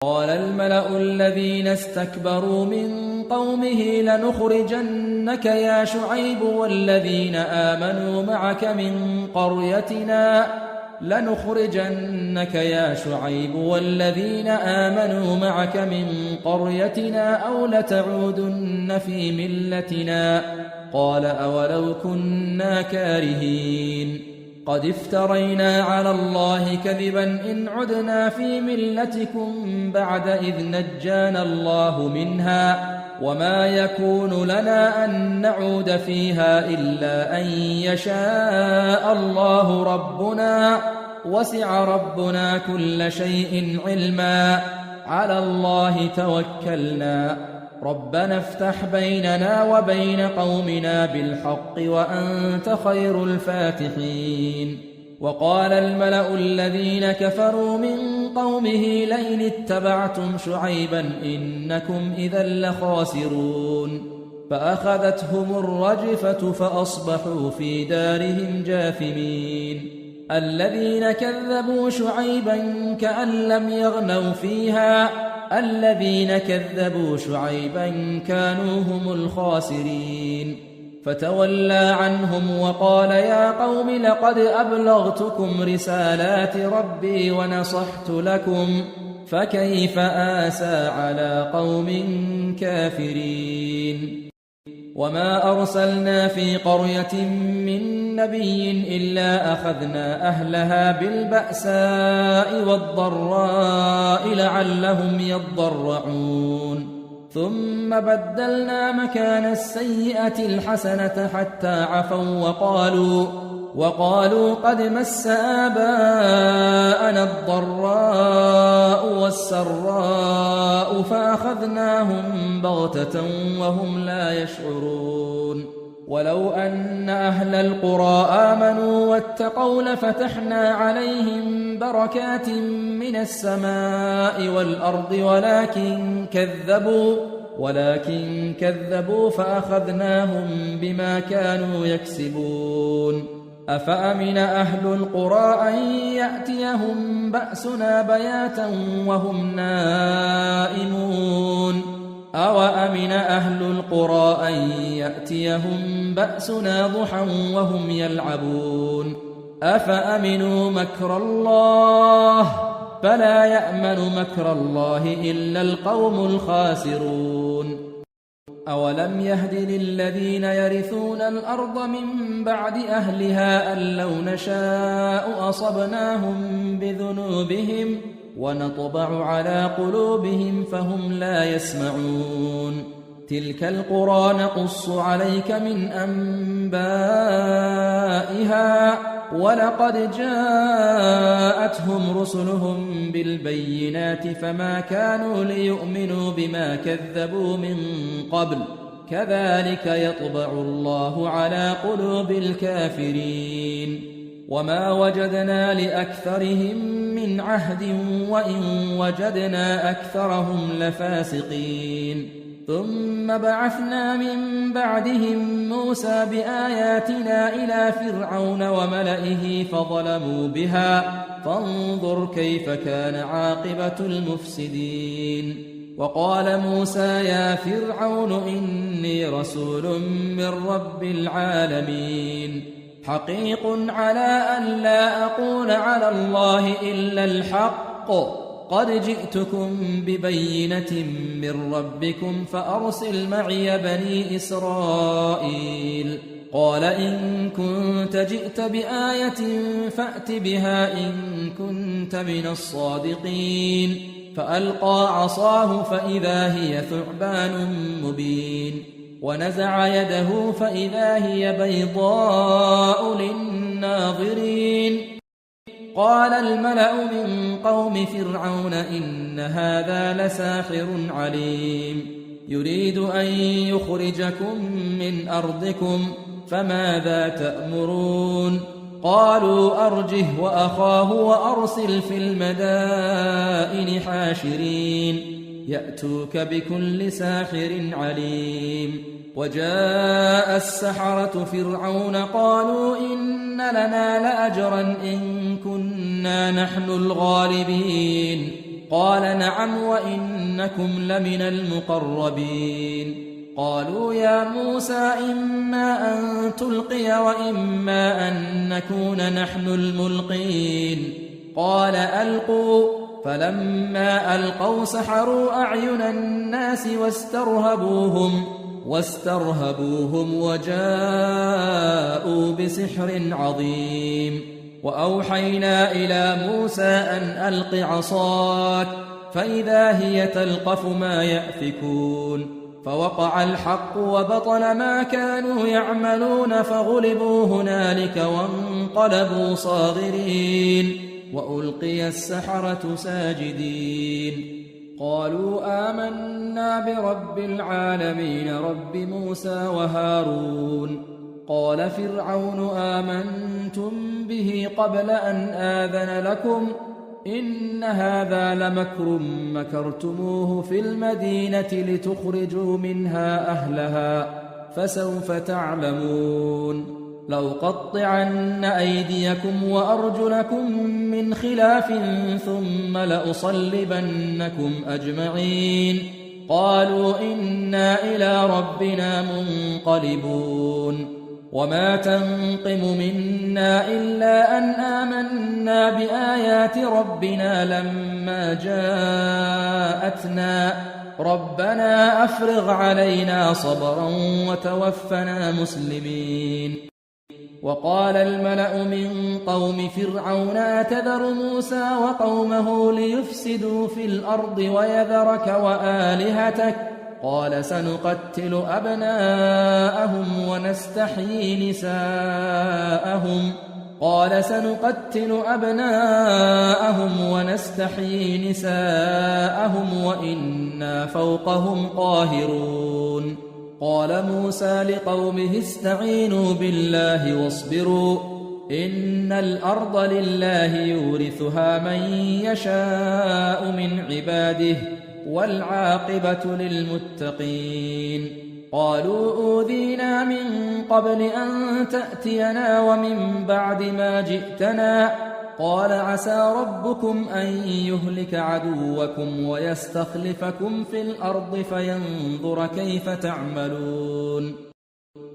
قال الملأ الذين استكبروا من قومه لنخرجنك يا شعيب والذين آمنوا معك من قريتنا أو لتعودن في ملتنا قال أولو كنا كارهين قد افترينا على الله كذبا إن عدنا في ملتكم بعد إذ نجانا الله منها وما يكون لنا أن نعود فيها إلا أن يشاء الله ربنا وسع ربنا كل شيء علما على الله توكلنا ربنا افتح بيننا وبين قومنا بالحق وأنت خير الفاتحين وقال الملأ الذين كفروا من قومه لئن اتبعتم شعيبا إنكم إذا لخاسرون فأخذتهم الرجفة فأصبحوا في دارهم جاثمين الذين كذبوا شعيبا كأن لم يغنوا فيها الذين كذبوا شعيبا كانوا هم الخاسرين فتولى عنهم وقال يا قوم لقد أبلغتكم رسالات ربي ونصحت لكم فكيف آسى على قوم كافرين وما أرسلنا في قرية من نبي إلا أخذنا أهلها بالبأساء والضراء لعلهم يضرعون ثم بدلنا مكان السيئة الحسنة حتى عفوا وقالوا قد مس آباءنا الضراء والسراء فأخذناهم بغتة وهم لا يشعرون ولو أن أهل القرى آمنوا واتقوا لفتحنا عليهم بركات من السماء والأرض ولكن كذبوا فأخذناهم بما كانوا يكسبون أفأمن أهل القرى أن يأتيهم بأسنا بياتا وهم نائمون أوأمن أهل القرى أن يأتيهم بأسنا ضحى وهم يلعبون أفأمنوا مكر الله فلا يأمن مكر الله إلا القوم الخاسرون أولم يهد للذين يرثون الأرض من بعد أهلها أن لو نشاء أصبناهم بذنوبهم ونطبع على قلوبهم فهم لا يسمعون تلك القرى نقص عليك من أنبائها ولقد جاءتهم رسلهم بالبينات فما كانوا ليؤمنوا بما كذبوا من قبل كذلك يطبع الله على قلوب الكافرين وما وجدنا لأكثرهم من عهد وإن وجدنا أكثرهم لفاسقين ثم بعثنا من بعدهم موسى بآياتنا إلى فرعون وملئه فظلموا بها فانظر كيف كان عاقبة المفسدين وقال موسى يا فرعون إني رسول من رب العالمين حقيق على أن لا أقول على الله إلا الحق قد جئتكم ببينة من ربكم فأرسل معي بني إسرائيل قال إن كنت جئت بآية فأت بها إن كنت من الصادقين فألقى عصاه فإذا هي ثعبان مبين ونزع يده فإذا هي بيضاء للناظرين قال الملأ من قوم فرعون إن هذا لساحر عليم يريد أن يخرجكم من أرضكم فماذا تأمرون قالوا أرجه وأخاه وأرسل في المدائن حاشرين يأتوك بكل ساحر عليم وجاء السحرة فرعون قالوا إن لنا لأجرا إن كنا نحن الغالبين قال نعم وإنكم لمن المقربين قالوا يا موسى إما أن تلقي وإما أن نكون نحن الملقين قال ألقوا فلما ألقوا سحروا أعين الناس واسترهبوهم وجاءوا بسحر عظيم وأوحينا إلى موسى أن ألق عصاك فإذا هي تلقف ما يأفكون فوقع الحق وبطل ما كانوا يعملون فغلبوا هنالك وانقلبوا صاغرين وألقي السحرة ساجدين قالوا آمنا برب العالمين رب موسى وهارون قال فرعون آمنتم به قبل أن آذن لكم إن هذا لمكر مكرتموه في المدينة لتخرجوا منها أهلها فسوف تعلمون لأقطعن أيديكم وأرجلكم من خلاف ثم لأصلبنكم أجمعين قالوا إنا إلى ربنا منقلبون وما تنقم منا إلا أن آمنا بآيات ربنا لما جاءتنا ربنا أفرغ علينا صبرا وتوفنا مسلمين وقال الملأ من قوم فرعون أتذر موسى وقومه ليفسدوا في الأرض ويذرك وآلهتك قال سنقتل أبناءهم ونستحيي نساءهم وإنا فوقهم قاهرون قال موسى لقومه استعينوا بالله واصبروا إن الأرض لله يورثها من يشاء من عباده والعاقبة للمتقين قالوا أوذينا من قبل أن تأتينا ومن بعد ما جئتنا قال عسى ربكم أن يهلك عدوكم ويستخلفكم في الأرض فينظر كيف تعملون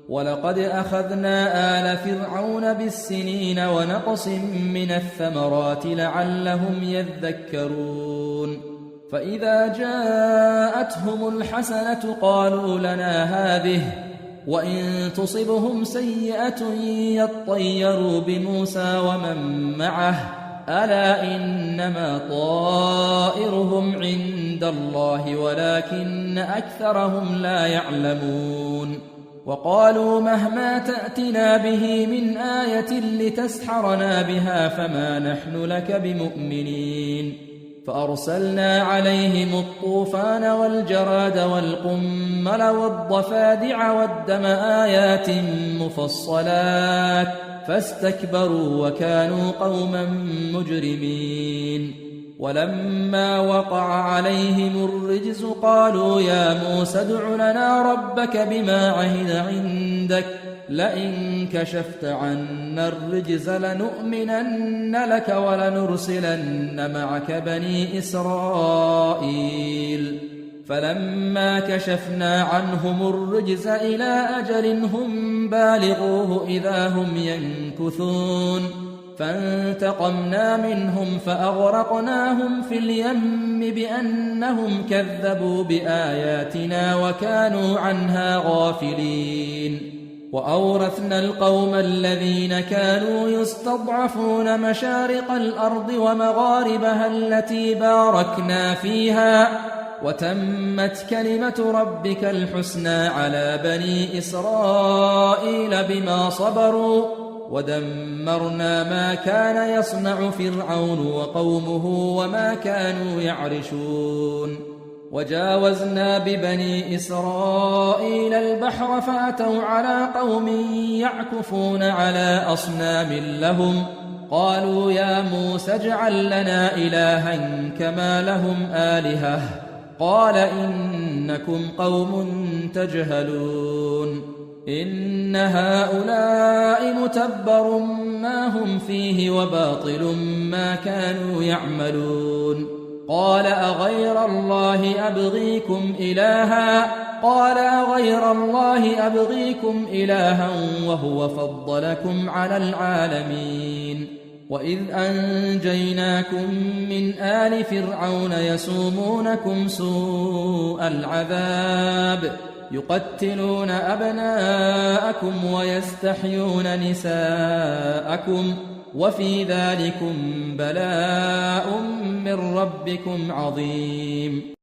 ولقد أخذنا آل فرعون بالسنين ونقص من الثمرات لعلهم يذكرون فإذا جاءتهم الحسنة قالوا لنا هذه وإن تصبهم سيئة يطيروا بموسى ومن معه ألا إنما طائرهم عند الله ولكن أكثرهم لا يعلمون وقالوا مهما تأتنا به من آية لتسحرنا بها فما نحن لك بمؤمنين فأرسلنا عليهم الطوفان والجراد والقمل والضفادع والدم آيات مفصلات فاستكبروا وكانوا قوما مجرمين ولما وقع عليهم الرجز قالوا يا موسى ادع لنا ربك بما عهد عندك لئن كشفت عنا الرجز لنؤمنن لك ولنرسلن معك بني إسرائيل فلما كشفنا عنهم الرجز إلى أجل هم بالغوه إذا هم ينكثون فانتقمنا منهم فأغرقناهم في اليم بأنهم كذبوا بآياتنا وكانوا عنها غافلين وأورثنا القوم الذين كانوا يستضعفون مشارق الأرض ومغاربها التي باركنا فيها وتمت كلمة ربك الحسنى على بني إسرائيل بما صبروا ودمرنا ما كان يصنع فرعون وقومه وما كانوا يعرشون وجاوزنا ببني إسرائيل البحر فأتوا على قوم يعكفون على أصنام لهم قالوا يا موسى اجعل لنا إلها كما لهم آلهة قال إنكم قوم تجهلون إن هؤلاء متبر ما هم فيه وباطل ما كانوا يعملون قال أغير الله أبغيكم إلها وهو فضلكم على العالمين وإذ أنجيناكم من آل فرعون يسومونكم سوء العذاب يقتلون أبناءكم ويستحيون نساءكم وفي ذلكم بلاء من ربكم عظيم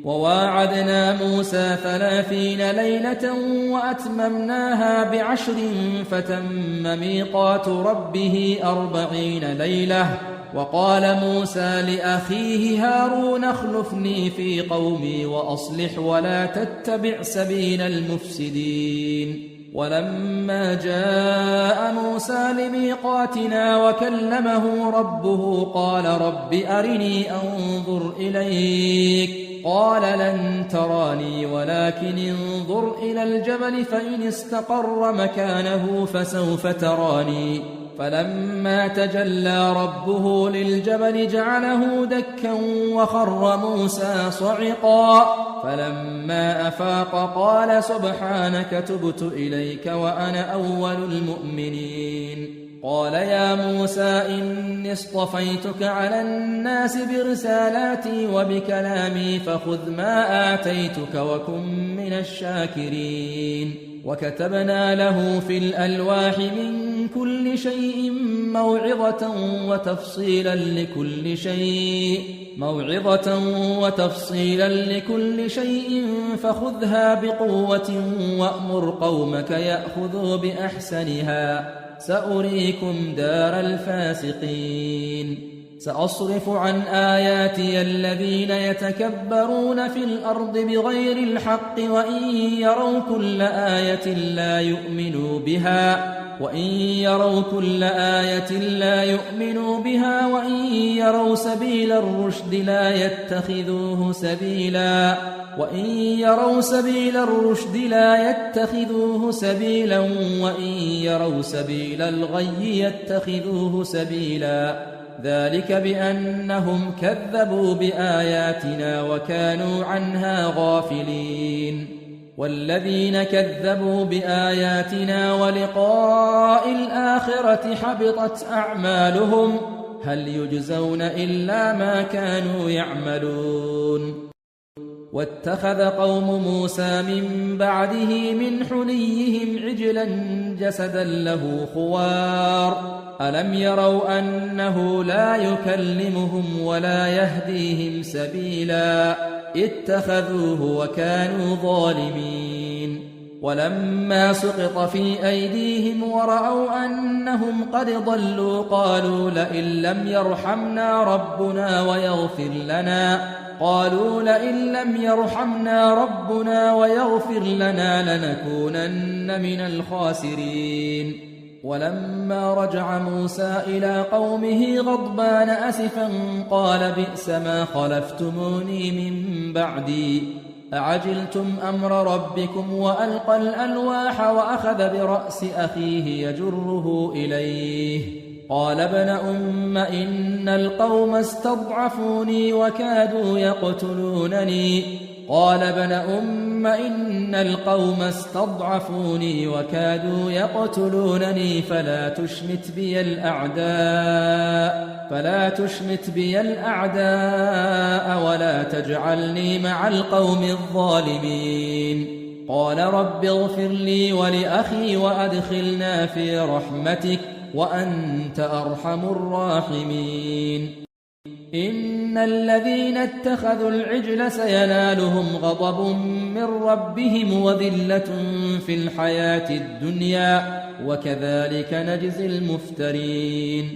وواعدنا موسى 30 ليلة وأتممناها ب10 فتم ميقات ربه 40 ليلة وقال موسى لأخيه هارون اخلفني في قومي وأصلح ولا تتبع سبيل المفسدين ولما جاء موسى لميقاتنا وكلمه ربه قال رب أرني أنظر إليك قال لن تراني ولكن انظر إلى الجبل فإن استقر مكانه فسوف تراني فلما تجلى ربه للجبل جعله دكا وخر موسى صعقا فلما أفاق قال سبحانك تبت إليك وأنا أول المؤمنين قال يا موسى إني اصطفيتك على الناس برسالاتي وبكلامي فخذ ما آتيتك وكن من الشاكرين وكتبنا له في الألواح من كل شيء موعظة وتفصيلا لكل شيء فخذها بقوة وأمر قومك يأخذوا بأحسنها سأريكم دار الفاسقين سأصرف عن آياتي الذين يتكبرون في الأرض بغير الحق وإن يروا كل آية لا يؤمنوا بها وإن يروا سبيل الرشد لا يتخذوه سبيلا وإن يروا سبيل الغي يتخذوه سبيلا ذلك بأنهم كذبوا بآياتنا وكانوا عنها غافلين والذين كذبوا بآياتنا ولقاء الآخرة حبطت أعمالهم هل يجزون إلا ما كانوا يعملون واتخذ قوم موسى من بعده من حليهم عجلا جسدا له خوار ألم يروا أنه لا يكلمهم ولا يهديهم سبيلا اتخذوه وكانوا ظالمين ولما سقط في أيديهم ورأوا أنهم قد ضلوا قالوا لئن لم يرحمنا ربنا ويغفر لنا لنكونن من الخاسرين ولما رجع موسى إلى قومه غضبان أسفا قال بئس ما خلفتموني من بعدي أعجلتم أمر ربكم وألقى الألواح وأخذ برأس أخيه يجره إليه قال ابن أم إن القوم استضعفوني وكادوا يقتلونني فلا تشمت بي الأعداء ولا تجعلني مع القوم الظالمين قال رب اغفر لي ولأخي وأدخلنا في رحمتك وأنت أرحم الراحمين إن الذين اتخذوا العجل سينالهم غضب من ربهم وذلة في الحياة الدنيا وكذلك نجزي المفترين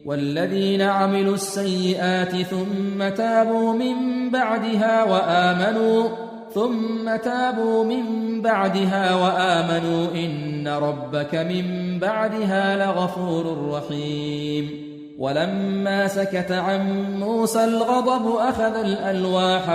والذين عملوا السيئات ثم تابوا من بعدها وآمنوا إن ربك من بعدها لغفور رحيم ولما سكت عن موسى الغضب أخذ الألواح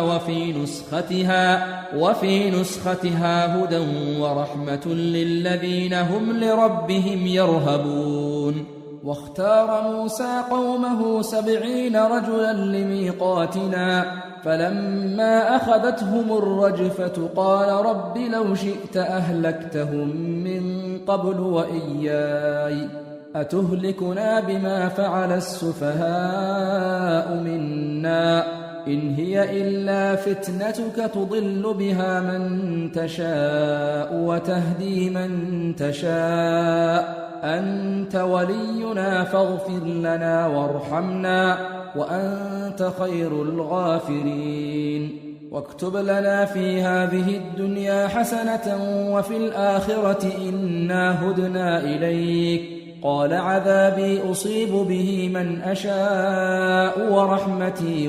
وفي نسختها هدى ورحمة للذين هم لربهم يرهبون واختار موسى قومه 70 رجلا لميقاتنا فلما أخذتهم الرجفة قال رب لو شئت أهلكتهم من قبل وإياي أتهلكنا بما فعل السفهاء منا إن هي إلا فتنتك تضل بها من تشاء وتهدي من تشاء أنت ولينا فاغفر لنا وارحمنا وأنت خير الغافرين واكتب لنا في هذه الدنيا حسنة وفي الآخرة إنا هدنا إليك قال عذابي أصيب به من أشاء ورحمتي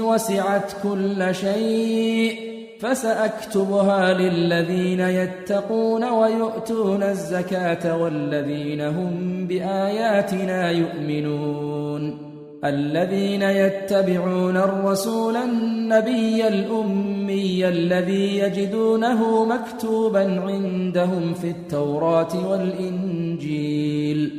وسعت كل شيء فسأكتبها للذين يتقون ويؤتون الزكاة والذين هم بآياتنا يؤمنون الذين يتبعون الرسول النبي الأمي الذي يجدونه مكتوبا عندهم في التوراة والإنجيل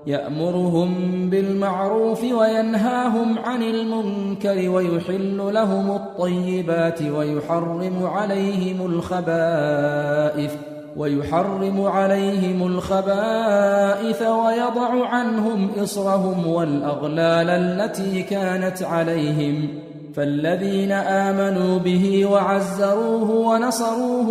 يأمرهم بالمعروف وينهاهم عن المنكر ويحل لهم الطيبات ويحرم عليهم الخبائث ويضع عنهم إصرهم والأغلال التي كانت عليهم فالذين آمنوا به وعزروه ونصروه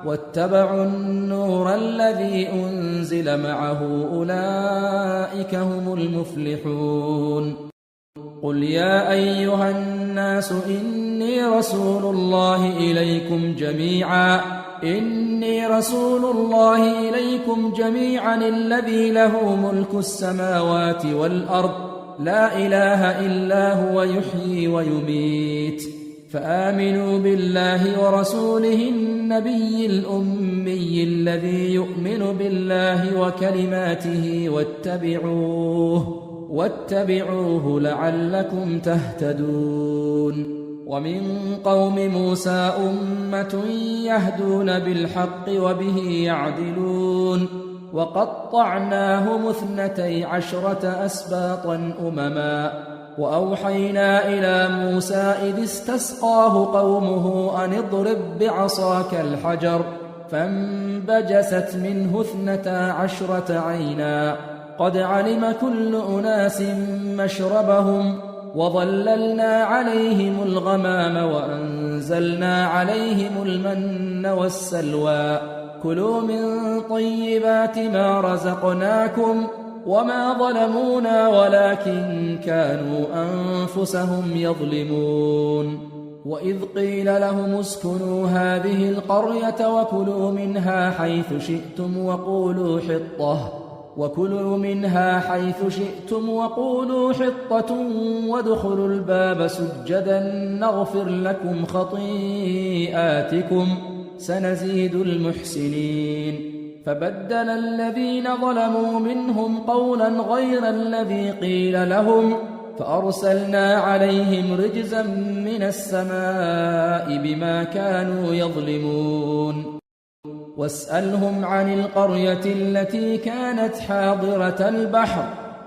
واتبعوا النور الذي أنزل معه أولئك هم المفلحون قل يا أيها الناس إني رسول الله إليكم جميعا الذي له ملك السماوات والأرض لا إله إلا هو يحيي ويميت فآمنوا بالله ورسوله النبي الأمي الذي يؤمن بالله وكلماته واتبعوه لعلكم تهتدون ومن قوم موسى أمة يهدون بالحق وبه يعدلون وقطعناهم 12 أسباطا أمما وأوحينا إلى موسى إذ استسقاه قومه أن اضرب بعصاك الحجر فانبجست منه 12 عينا قد علم كل أناس مشربهم وظللنا عليهم الغمام وأنزلنا عليهم المن والسلوى كلوا من طيبات ما رزقناكم وما ظلمونا ولكن كانوا أنفسهم يظلمون وإذ قيل لهم اسكنوا هذه القرية وكلوا منها حيث شئتم وقولوا حطة وادخلوا الباب سجدا نغفر لكم خطيئاتكم سنزيد المحسنين فبدل الذين ظلموا منهم قولا غير الذي قيل لهم فأرسلنا عليهم رجزا من السماء بما كانوا يظلمون واسألهم عن القرية التي كانت حاضرة البحر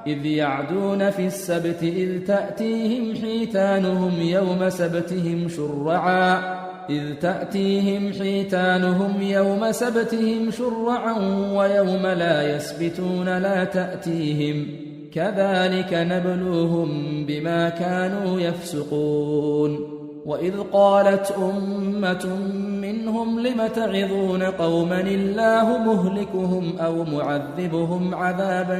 إذ يعدون في السبت إذ تأتيهم حيتانهم يوم سبتهم شرعا ويوم لا يسبتون لا تأتيهم كذلك نبلوهم بما كانوا يفسقون وإذ قالت أمة منهم لم تعظون قوما الله مهلكهم أو معذبهم عذابا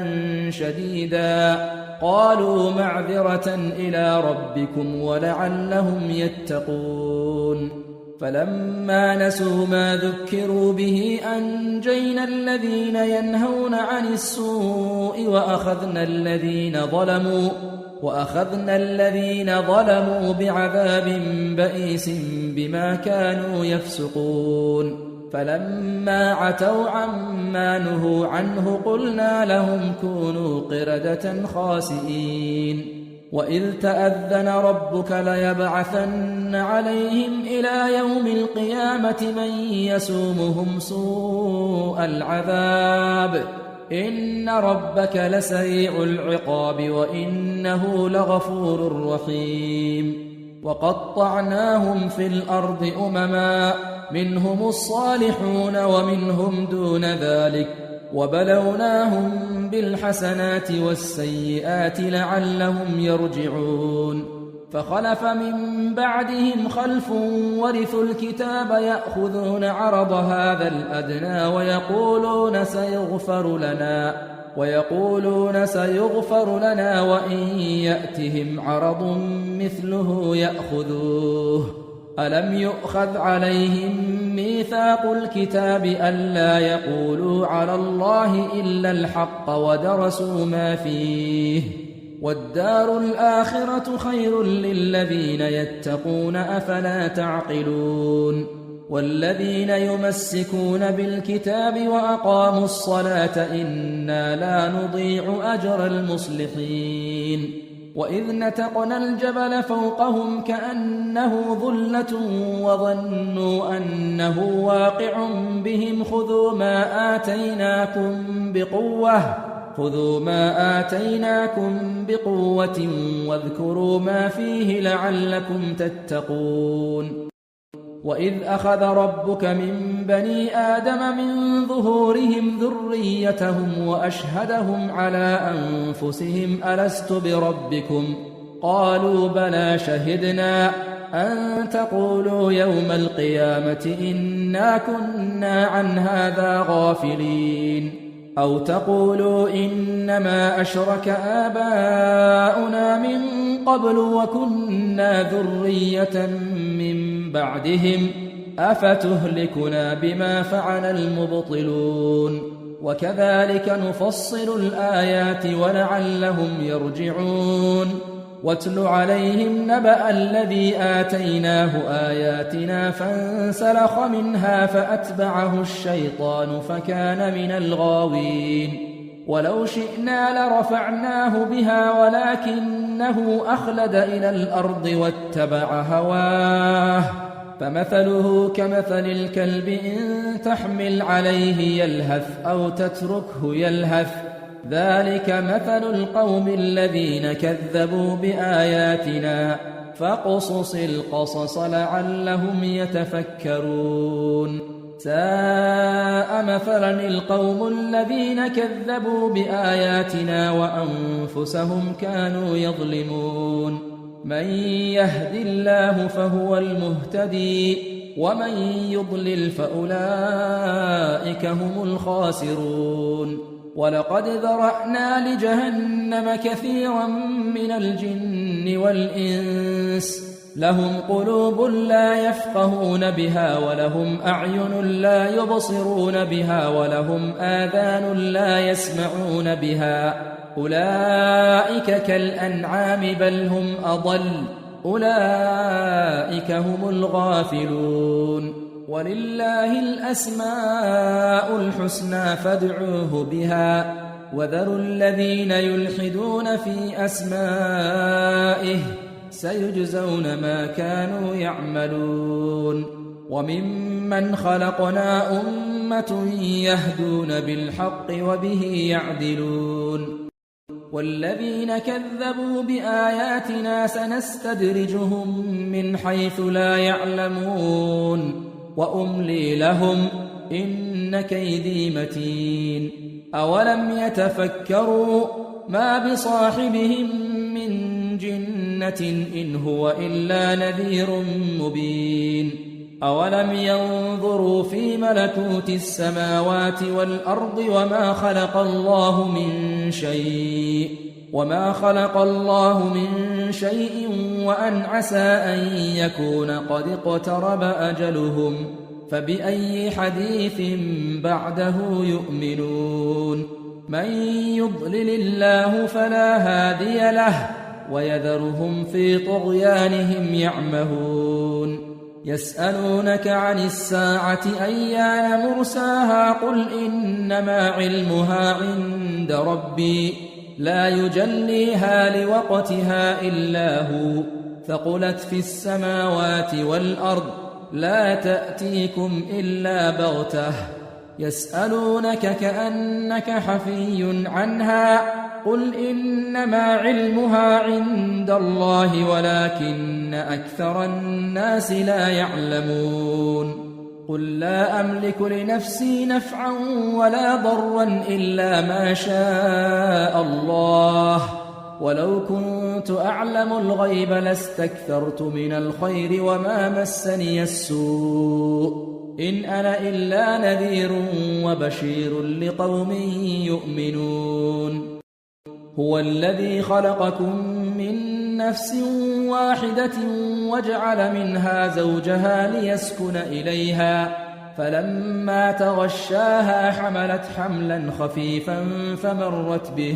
شديدا قالوا معذرة إلى ربكم ولعلهم يتقون فلما نسوا ما ذكروا به أنجينا الذين ينهون عن السوء وأخذنا الذين ظلموا بعذاب بئيس بما كانوا يفسقون فلما عتوا عما نهوا عنه قلنا لهم كونوا قردة خاسئين وإذ تأذن ربك ليبعثن عليهم إلى يوم القيامة من يسومهم سوء العذاب إن ربك لسريع العقاب وإنه لغفور رحيم وقطعناهم في الأرض أمما منهم الصالحون ومنهم دون ذلك وبلوناهم بالحسنات والسيئات لعلهم يرجعون فخلف من بعدهم خلف ورثوا الكتاب يأخذون عرض هذا الأدنى ويقولون سيغفر لنا وإن يأتهم عرض مثله يأخذوه ألم يؤخذ عليهم ميثاق الكتاب ألا يقولوا على الله إلا الحق ودرسوا ما فيه والدار الآخرة خير للذين يتقون أفلا تعقلون والذين يمسكون بالكتاب وأقاموا الصلاة إنا لا نضيع أجر المصلحين وإذ نتقنا الجبل فوقهم كأنه ظلة وظنوا أنه واقع بهم خذوا ما آتيناكم بقوة واذكروا ما فيه لعلكم تتقون وإذ أخذ ربك من بني آدم من ظهورهم ذريتهم وأشهدهم على أنفسهم ألست بربكم قالوا بلى شهدنا أن تقولوا يوم القيامة إنا كنا عن هذا غافلين أو تقولوا إنما أشرك آباؤنا من قبل وكنا ذرية من بعدهم أفتهلكنا بما فعل المبطلون وكذلك نفصل الآيات ولعلهم يرجعون واتل عليهم نبأ الذي آتيناه آياتنا فانسلخ منها فأتبعه الشيطان فكان من الغاوين ولو شئنا لرفعناه بها ولكنه أخلد إلى الأرض واتبع هواه فمثله كمثل الكلب إن تحمل عليه يلهث أو تتركه يلهث ذلك مثل القوم الذين كذبوا بآياتنا فاقصص القصص لعلهم يتفكرون ساء مثلا القوم الذين كذبوا بآياتنا وأنفسهم كانوا يظلمون من يهد الله فهو المهتدي ومن يضلل فأولئك هم الخاسرون ولقد ذرأنا لجهنم كثيرا من الجن والإنس لهم قلوب لا يفقهون بها ولهم أعين لا يبصرون بها ولهم آذان لا يسمعون بها أولئك كالأنعام بل هم أضل أولئك هم الغافلون ولله الأسماء الحسنى فادعوه بها وذروا الذين يلحدون في أسمائه سيجزون ما كانوا يعملون وممن خلقنا أمة يهدون بالحق وبه يعدلون والذين كذبوا بآياتنا سنستدرجهم من حيث لا يعلمون وأملي لهم إن كيدي متين أولم يتفكروا ما بصاحبهم من جنة إن هو إلا نذير مبين أولم ينظروا في ملكوت السماوات والأرض وما خلق الله من شيء وأن عسى أن يكون قد اقترب أجلهم فبأي حديث بعده يؤمنون من يضلل الله فلا هادي له ويذرهم في طغيانهم يعمهون يسألونك عن الساعة أيان مرساها قل إنما علمها عند ربي لا يجليها لوقتها إلا هو ثقلت في السماوات والأرض لا تأتيكم إلا بغتة يسألونك كأنك حفي عنها قل إنما علمها عند الله ولكن أكثر الناس لا يعلمون قل لا أملك لنفسي نفعا ولا ضرا إلا ما شاء الله ولو كنت أعلم الغيب لاستكثرت من الخير وما مسني السوء إن أنا إلا نذير وبشير لقوم يؤمنون هو الذي خلقكم من نفس واحدة وجعل منها زوجها ليسكن إليها فلما تغشاها حملت حملا خفيفا فمرت به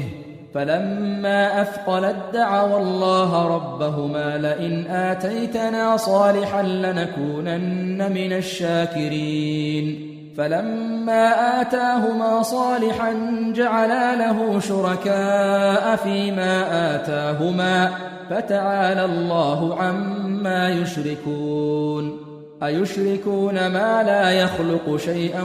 فلما أثقلت دعوا الله ربهما لئن آتيتنا صالحا لنكونن من الشاكرين فلما آتاهما صالحا جعلا له شركاء فيما آتاهما فتعالى الله عما يشركون أيشركون ما لا يخلق شيئا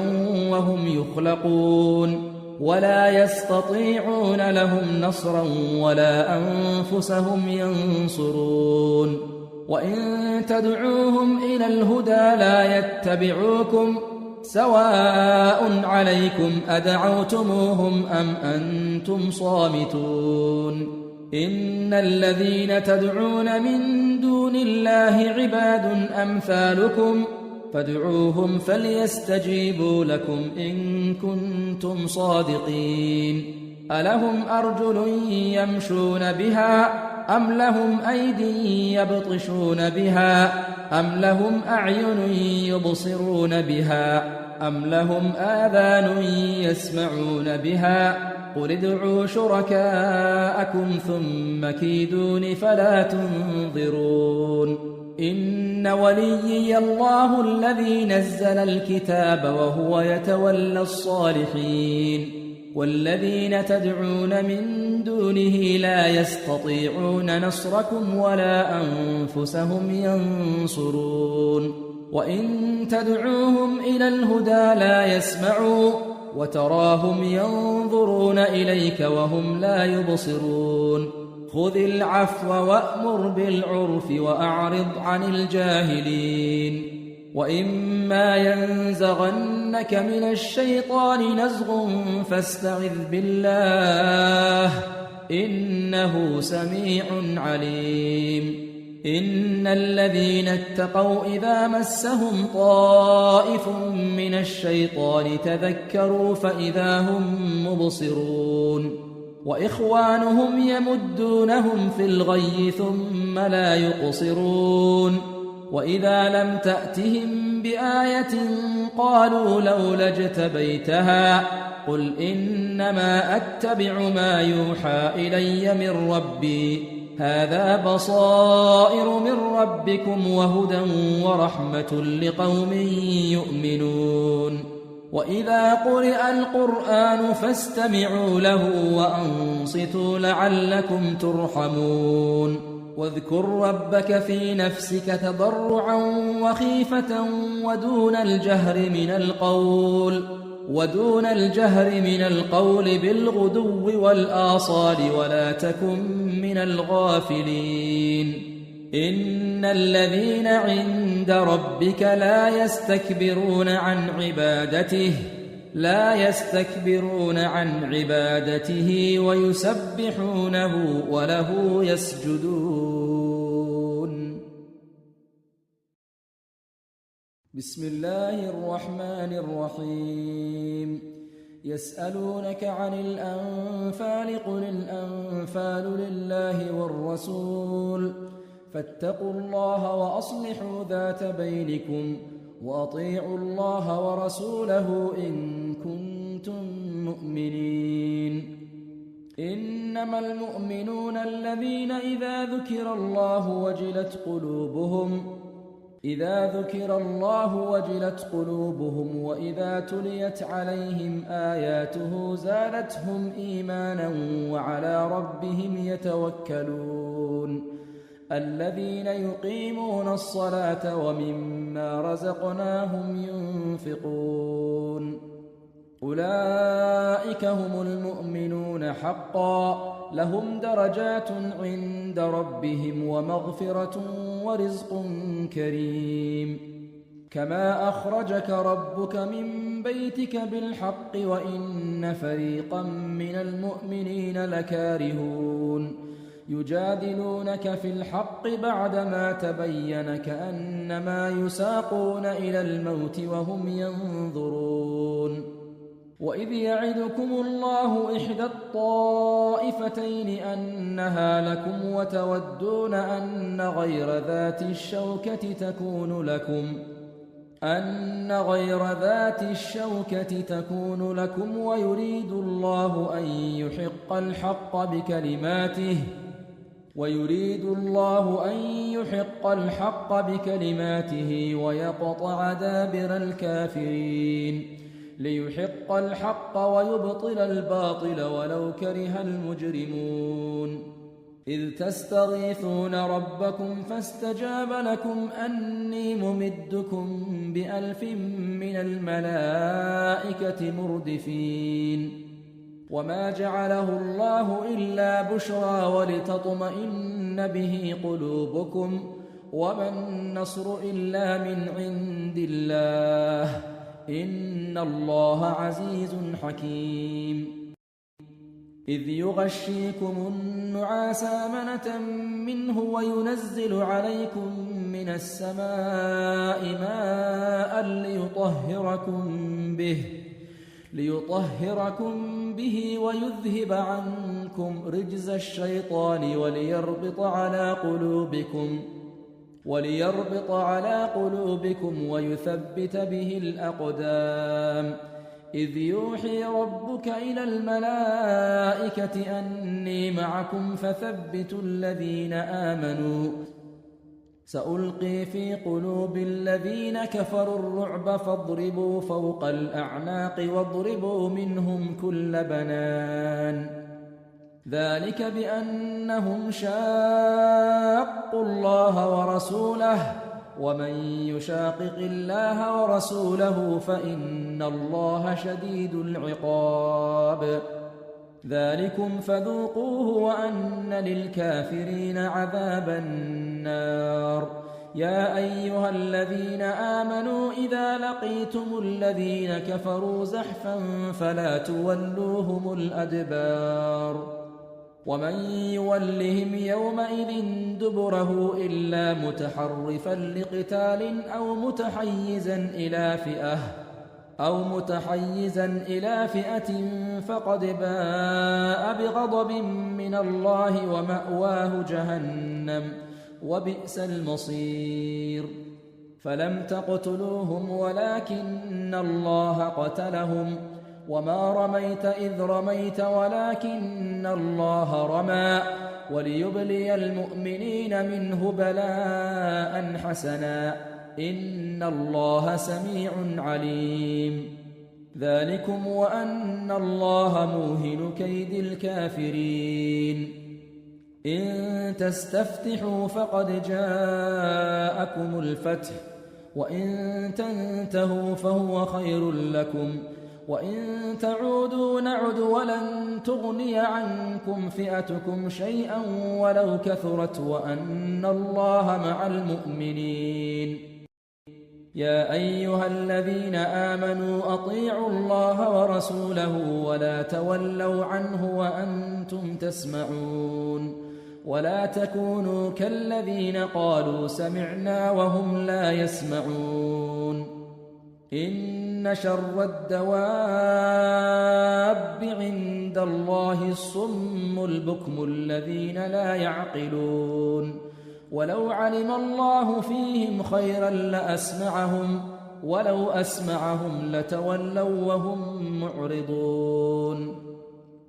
وهم يخلقون ولا يستطيعون لهم نصرا ولا أنفسهم ينصرون وإن تدعوهم إلى الهدى لا يتبعوكم سواء عليكم أدعوتموهم أم أنتم صامتون إن الذين تدعون من دون الله عباد أمثالكم فادعوهم فليستجيبوا لكم إن كنتم صادقين ألهم أرجل يمشون بها أم لهم أيدي يبطشون بها أم لهم أعين يبصرون بها أم لهم آذان يسمعون بها قل ادعوا شركاءكم ثم كيدون فلا تنظرون إن وليي الله الذي نزل الكتاب وهو يتولى الصالحين والذين تدعون من دونه لا يستطيعون نصركم ولا أنفسهم ينصرون وإن تدعوهم إلى الهدى لا يسمعوا وتراهم ينظرون إليك وهم لا يبصرون خذ العفو وأمر بالعرف وأعرض عن الجاهلين وإما ينزغنك من الشيطان نزغ فاستعذ بالله إنه سميع عليم إن الذين اتقوا إذا مسهم طائف من الشيطان تذكروا فإذا هم مبصرون وإخوانهم يمدونهم في الغي ثم لا يقصرون وإذا لم تأتهم بآية قالوا لولا اجتبيتها قل إنما أتبع ما يوحى إلي من ربي هذا بصائر من ربكم وهدى ورحمة لقوم يؤمنون وإذا قرئ القرآن فاستمعوا له وأنصتوا لعلكم ترحمون واذكر ربك في نفسك تضرعا وخيفة ودون الجهر من القول بالغدو والآصال ولا تكن من الغافلين إن الذين عند ربك لا يستكبرون عن عبادته ويسبحونه وله يسجدون بسم الله الرحمن الرحيم يسألونك عن الأنفال قل الأنفال لله والرسول فاتقوا الله وأصلحوا ذات بينكم وأطيعوا الله ورسوله إن كنتم مؤمنين إنما المؤمنون الذين إذا ذكر الله وجلت قلوبهم إذا ذكر الله وجلت قلوبهم وإذا تليت عليهم آياته زادتهم إيمانا وعلى ربهم يتوكلون الذين يقيمون الصلاة ومما رزقناهم ينفقون أولئك هم المؤمنون حقا لهم درجات عند ربهم ومغفرة ورزق كريم كما أخرجك ربك من بيتك بالحق وإن فريقا من المؤمنين لكارهون يجادلونك في الحق بعدما تبين كأنما يساقون إلى الموت وهم ينظرون وإذ يعدكم الله إحدى الطائفتين أنها لكم وتودون أن غير ذات الشوكة تكون لكم ويريد الله أن يحق الحق بكلماته ويقطع دابر الكافرين ليحق الحق ويبطل الباطل ولو كره المجرمون إذ تستغيثون ربكم فاستجاب لكم أني ممدكم ب1000 من الملائكة مردفين وما جعله الله إلا بشرى ولتطمئن به قلوبكم وما النصر إلا من عند الله إن الله عزيز حكيم إذ يغشيكم النعاس أمنة منه وينزل عليكم من السماء ماء ليطهركم به ويذهب عنكم رجز الشيطان وليربط على قلوبكم ويثبت به الأقدام إذ يوحي ربك إلى الملائكة أني معكم فثبتوا الذين آمنوا سألقي في قلوب الذين كفروا الرعب فاضربوا فوق الأعناق واضربوا منهم كل بنان ذلك بأنهم شاقوا الله ورسوله ومن يشاقق الله ورسوله فإن الله شديد العقاب ذلكم فذوقوه وأن للكافرين عذاب النار يا أيها الذين آمنوا إذا لقيتم الذين كفروا زحفا فلا تولوهم الأدبار ومن يولهم يومئذ دبره إلا متحرفا لقتال أو متحيزا إلى فئة فقد باء بغضب من الله ومأواه جهنم وبئس المصير فلم تقتلوهم ولكن الله قتلهم وما رميت إذ رميت ولكن الله رمى وليبلي المؤمنين منه بلاء حسنا إن الله سميع عليم ذلكم وأن الله موهن كيد الكافرين إن تستفتحوا فقد جاءكم الفتح وإن تنتهوا فهو خير لكم وإن تعودوا نعد ولن تغني عنكم فئتكم شيئا ولو كثرت وأن الله مع المؤمنين يا أيها الذين آمنوا أطيعوا الله ورسوله ولا تولوا عنه وأنتم تسمعون ولا تكونوا كالذين قالوا سمعنا وهم لا يسمعون إن شر الدواب عند الله الصم البكم الذين لا يعقلون ولو علم الله فيهم خيرا لأسمعهم ولو أسمعهم لتولوا وهم معرضون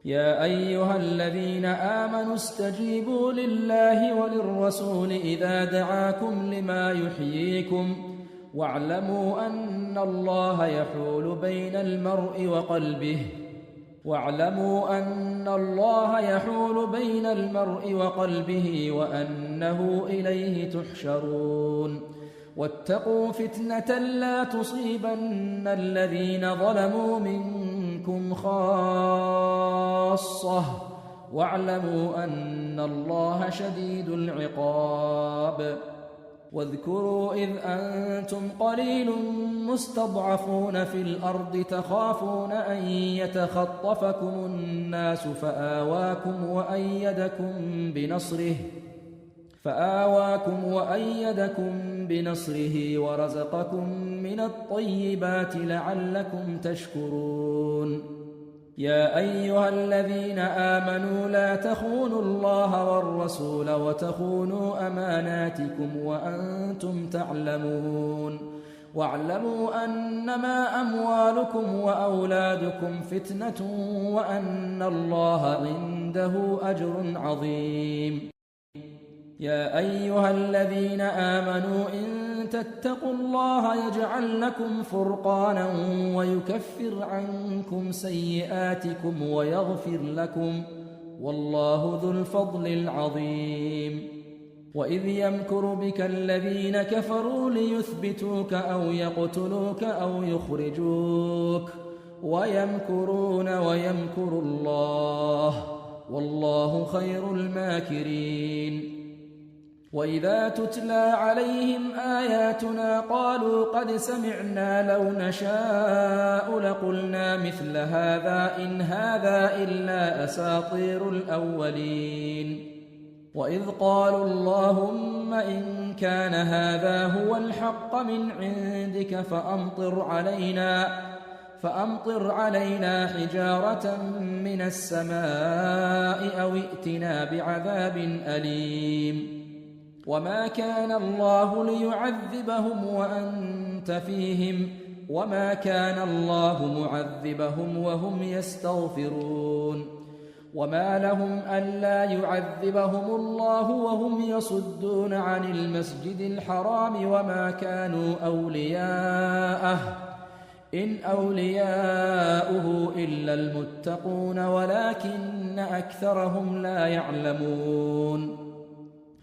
يا أيها الذين آمنوا استجيبوا لله وللرسول إذا دعاكم لما يحييكم واعلموا أن الله يحول بين المرء وقلبه وأنه إليه تحشرون واتقوا فتنة لا تصيبن الذين ظلموا منكم خاصة واعلموا أن الله شديد العقاب واذكروا إذ أنتم قليل مستضعفون في الأرض تخافون أن يتخطفكم الناس فآواكم وأيدكم بنصره ورزقكم من الطيبات لعلكم تشكرون يا أيها الذين آمنوا لا تخونوا الله والرسول وتخونوا أماناتكم وأنتم تعلمون واعلموا أنما أموالكم وأولادكم فتنة وأن الله عنده أجر عظيم يا أيها الذين آمنوا إن تتقوا الله يجعل لكم فرقانا ويكفر عنكم سيئاتكم ويغفر لكم والله ذو الفضل العظيم وإذ يمكر بك الذين كفروا ليثبتوك أو يقتلوك أو يخرجوك ويمكرون ويمكر الله والله خير الماكرين وإذا تتلى عليهم آياتنا قالوا قد سمعنا لو نشاء لقلنا مثل هذا إن هذا إلا أساطير الأولين وإذ قالوا اللهم إن كان هذا هو الحق من عندك فأمطر علينا حجارة من السماء أو ائتنا بعذاب أليم وما كان الله ليعذبهم وأنت فيهم وما كان الله معذبهم وهم يستغفرون وما لهم ألا يعذبهم الله وهم يصدون عن المسجد الحرام وما كانوا أولياءه إن أولياؤه إلا المتقون ولكن أكثرهم لا يعلمون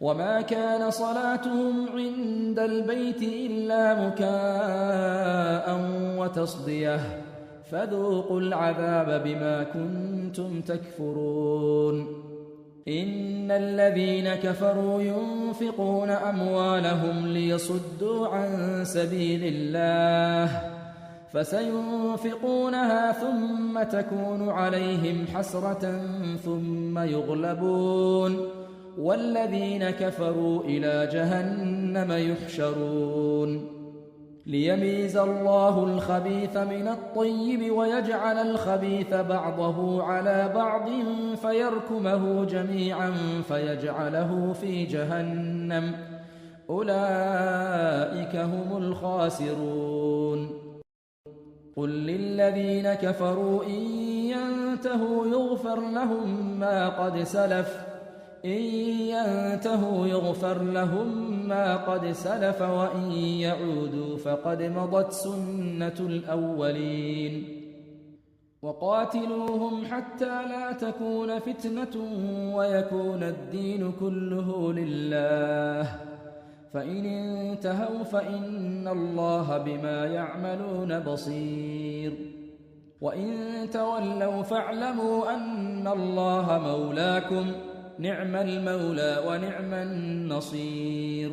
وما كان صلاتهم عند البيت إلا مكاء وتصدية فذوقوا العذاب بما كنتم تكفرون إن الذين كفروا ينفقون أموالهم ليصدوا عن سبيل الله فسينفقونها ثم تكون عليهم حسرة ثم يغلبون والذين كفروا إلى جهنم يحشرون ليميز الله الخبيث من الطيب ويجعل الخبيث بعضه على بعض فيركمه جميعا فيجعله في جهنم أولئك هم الخاسرون قل للذين كفروا إن ينتهوا يغفر لهم ما قد سلف وإن يعودوا فقد مضت سنة الأولين وقاتلوهم حتى لا تكون فتنة ويكون الدين كله لله فإن انتهوا فإن الله بما يعملون بصير وإن تولوا فاعلموا أن الله مولاكم نعم المولى ونعم النصير